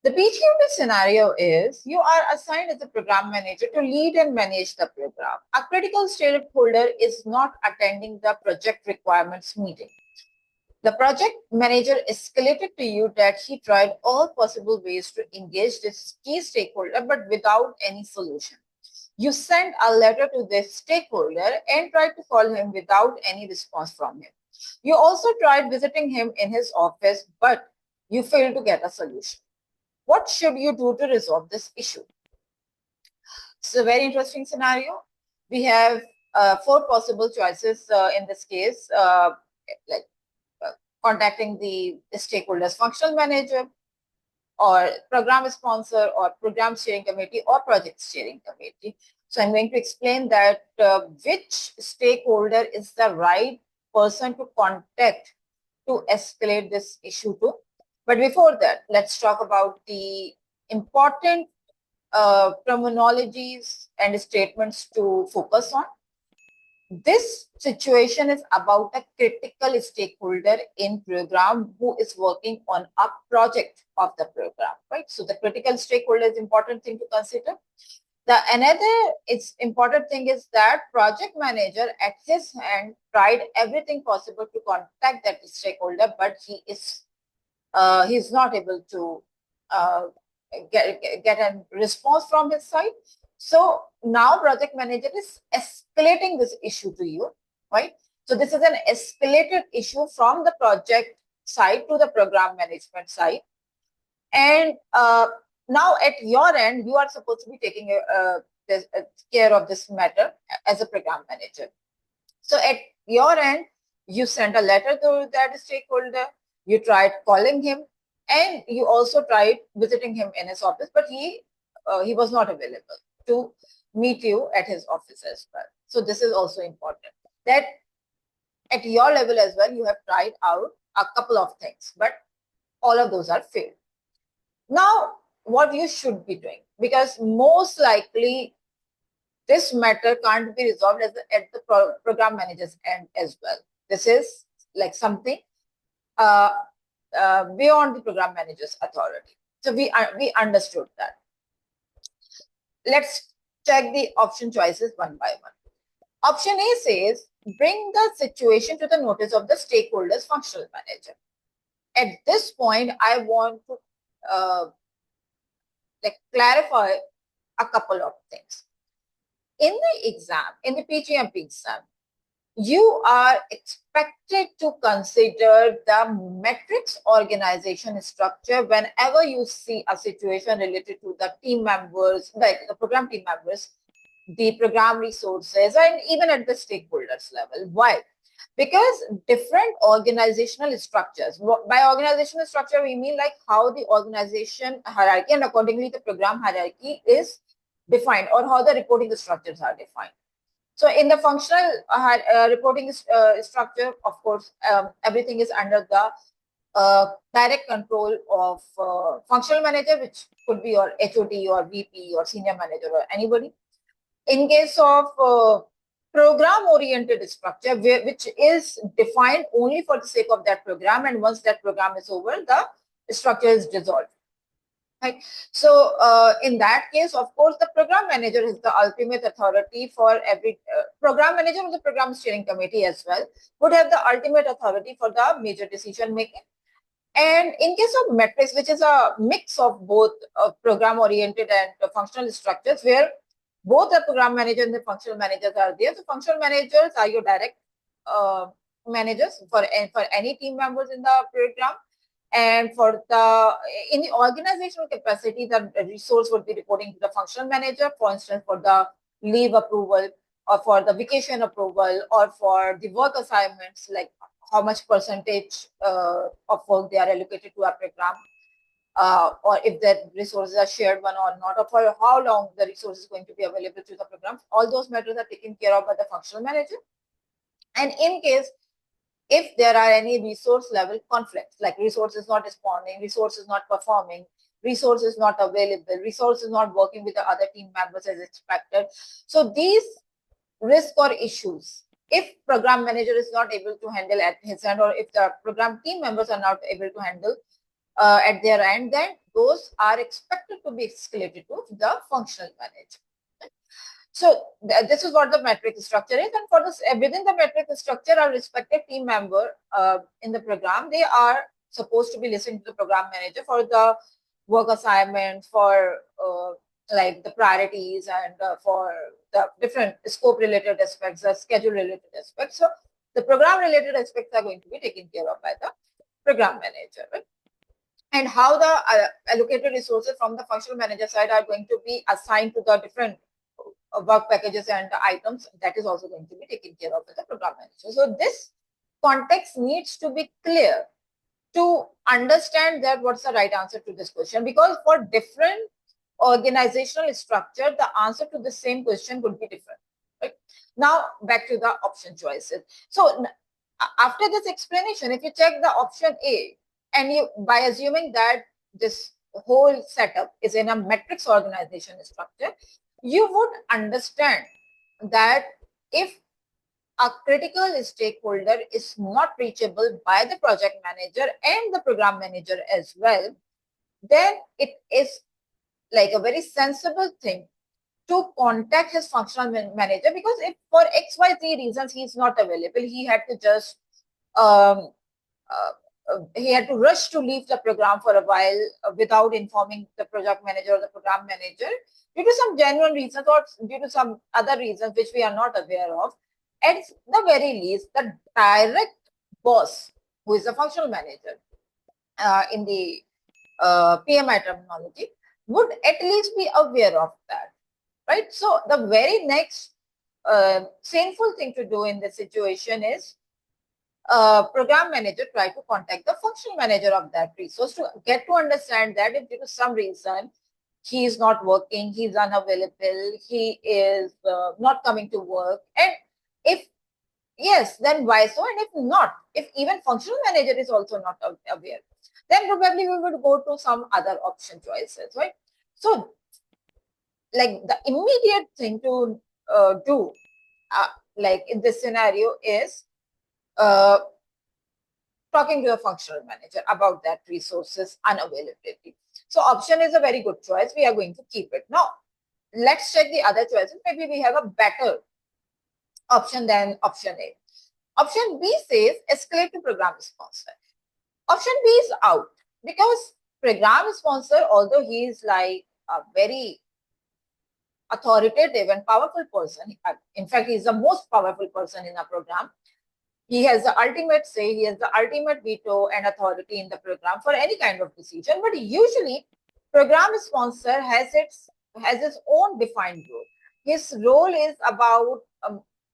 The PgMP scenario is you are assigned as a program manager to lead and manage the program. A critical stakeholder is not attending the project requirements meeting. The project manager escalated to you that he tried all possible ways to engage this key stakeholder, but without any solution. You sent a letter to this stakeholder and tried to call him without any response from him. You also tried visiting him in his office, but you failed to get a solution. What should you do to resolve this issue? It's a very interesting scenario. We have 4 possible choices in this case, like contacting the stakeholders functional manager or program sponsor or program steering committee or project steering committee. So I'm going to explain that which stakeholder is the right person to contact to escalate this issue to. But before that, let's talk about the important terminologies and statements to focus on. This situation is about a critical stakeholder in program who is working on a project of the program, right? So the critical stakeholder is important thing to consider. The another important thing is that project manager at his hand tried everything possible to contact that stakeholder, but he's not able to get a response from his side. So now project manager is escalating this issue to you, right? So this is an escalated issue from the project side to the program management side. And now at your end, you are supposed to be taking care of this matter as a program manager. So at your end, you sent a letter to that stakeholder, you tried calling him, and you also tried visiting him in his office, but he was not available to meet you at his office as well. So this is also important that at your level as well, you have tried out a couple of things, but all of those are failed. Now, what you should be doing, because most likely this matter can't be resolved at the program manager's end as well. This is like something beyond the program manager's authority. So we understood that. Let's check the option choices one by one. Option A says, bring the situation to the notice of the stakeholders functional manager. At this point, I want to clarify a couple of things. In the exam, in the PgMP exam, you are expected to consider the matrix organization structure whenever you see a situation related to the team members, like the program team members, the program resources, and even at the stakeholders level. Why? Because different organizational structures, by organizational structure, we mean like how the organization hierarchy and accordingly the program hierarchy is defined or how the reporting structures are defined. So in the functional reporting structure, of course, everything is under the direct control of functional manager, which could be your HOD or VP or senior manager or anybody. In case of program-oriented structure, which is defined only for the sake of that program, and once that program is over, the structure is dissolved. Right. So in that case, of course, the program manager is the ultimate authority for every program manager of the program steering committee as well would have the ultimate authority for the major decision making. And in case of metrics, which is a mix of both program oriented and functional structures, where both the program manager and the functional managers are there. The functional managers are your direct managers for any team members in the program. And in the organizational capacity, the resource would be reporting to the functional manager, for instance, for the leave approval or for the vacation approval or for the work assignments, like how much percentage of work they are allocated to a program, or if the resources are shared one or not, or for how long the resource is going to be available to the program. All those matters are taken care of by the functional manager. And in case if there are any resource level conflicts, like resource is not responding, resource is not performing, resource is not available, resource is not working with the other team members as expected. So these risks or issues, if program manager is not able to handle at his end, or if the program team members are not able to handle at their end, then those are expected to be escalated to the functional manager. So this is what the metric structure is, and for this within the metric structure, our respective team member in the program, they are supposed to be listening to the program manager for the work assignments, for like the priorities, and for the different scope related aspects, the schedule related aspects. So the program related aspects are going to be taken care of by the program manager, right? And how the allocated resources from the functional manager side are going to be assigned to the different work packages and items, that is also going to be taken care of by the program manager. So this context needs to be clear to understand that what's the right answer to this question, because for different organizational structure, the answer to the same question would be different. Right? Now back to the option choices. So after this explanation, if you check the option A, and you, by assuming that this whole setup is in a matrix organization structure, you would understand that if a critical stakeholder is not reachable by the project manager and the program manager as well, then it is like a very sensible thing to contact his functional manager, because if for XYZ reasons he is not available, he had to just he had to rush to leave the program for a while without informing the project manager or the program manager due to some genuine reasons or due to some other reasons which we are not aware of. At the very least, the direct boss, who is the functional manager in the PMI terminology, would at least be aware of that, right? So the very next sinful thing to do in this situation is program manager try to contact the functional manager of that resource to get to understand that if due to some reason he is not working, he is unavailable, he is not coming to work, and if yes, then why so, and if not, if even functional manager is also not aware, then probably we would go to some other option choices, right? So like the immediate thing to do like in this scenario is talking to the functional manager about that resources unavailability. So option is a very good choice. We are going to keep it. Now, let's check the other choices. Maybe we have a better option than option A. Option B says escalate to program sponsor. Option B is out because program sponsor, although he is like a very authoritative and powerful person, in fact, he is the most powerful person in a program. He has the ultimate say, he has the ultimate veto and authority in the program for any kind of decision. But usually, program sponsor has its own defined role. His role is about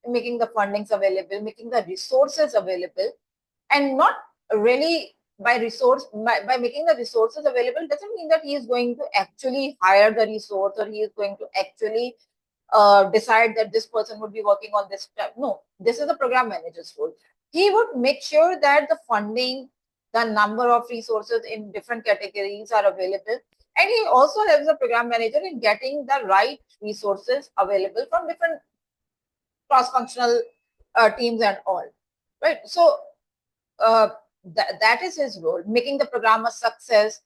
making the fundings available, making the resources available, and not really by making the resources available doesn't mean that he is going to actually hire the resource or he is going to actually decide that this person would be working on this. No, this is the program manager's role. He would make sure that the funding, the number of resources in different categories are available. And he also helps the program manager in getting the right resources available from different cross-functional teams and all, right? So that is his role, making the program a success,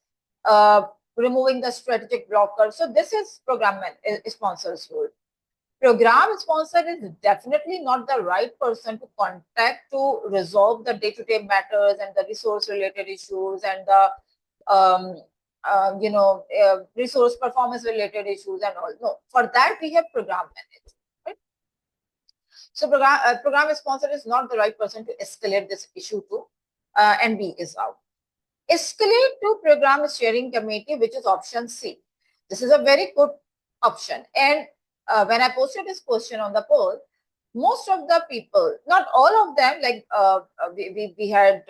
removing the strategic blocker. So this is program sponsor's role. Program sponsor is definitely not the right person to contact to resolve the day-to-day matters and the resource-related issues and the resource performance-related issues and all. No, for that we have program manager. Right? So program sponsor is not the right person to escalate this issue to, and B is out. Escalate to program steering committee, which is option C. This is a very good option. And when I posted this question on the poll, most of the people, not all of them, like we had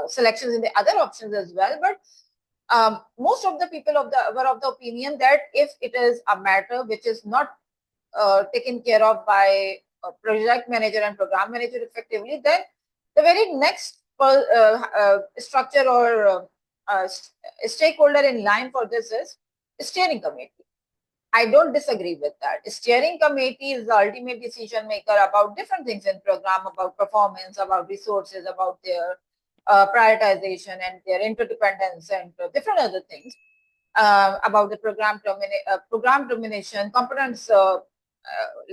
selections in the other options as well, but most of the people were of the opinion that if it is a matter which is not taken care of by a project manager and program manager effectively, then the very next structure or stakeholder in line for this is steering committee. I don't disagree with that. Steering committee is the ultimate decision maker about different things in program, about performance, about resources, about their prioritization and their interdependence and different other things about the program termination, competence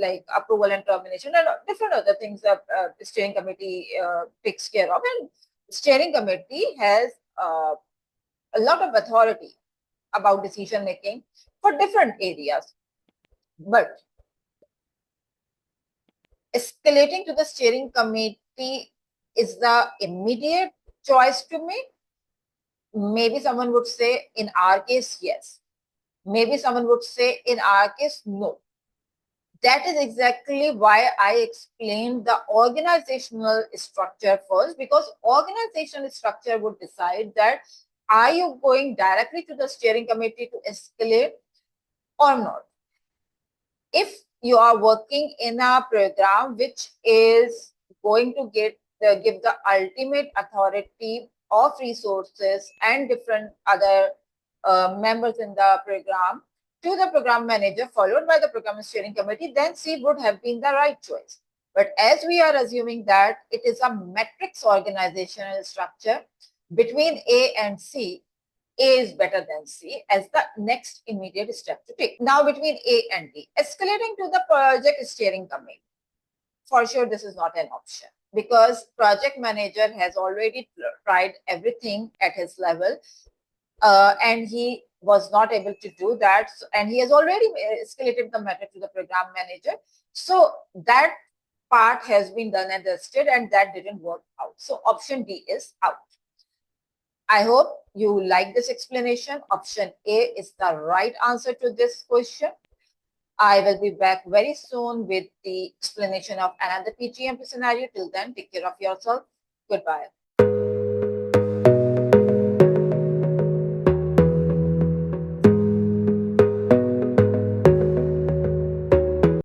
like approval and termination, and different other things that the steering committee takes care of. And steering committee has a lot of authority about decision making for different areas. But escalating to the steering committee is the immediate choice to make. Maybe someone would say, in our case, yes. Maybe someone would say, in our case, no. That is exactly why I explained the organizational structure first, because organizational structure would decide that are you going directly to the steering committee to escalate or not. If you are working in a program which is going to give the ultimate authority of resources and different other members in the program to the program manager followed by the program steering committee, then C would have been the right choice. But as we are assuming that it is a matrix organizational structure between A and C, A is better than C as the next immediate step to take. Now between A and D, escalating to the project steering committee. For sure, this is not an option because project manager has already tried everything at his level and he was not able to do that. And he has already escalated the matter to the program manager. So that part has been done and dusted and that didn't work out. So option D is out. I hope you like this explanation. Option A is the right answer to this question. I will be back very soon with the explanation of another PgMP scenario. Till then, take care of yourself. Goodbye.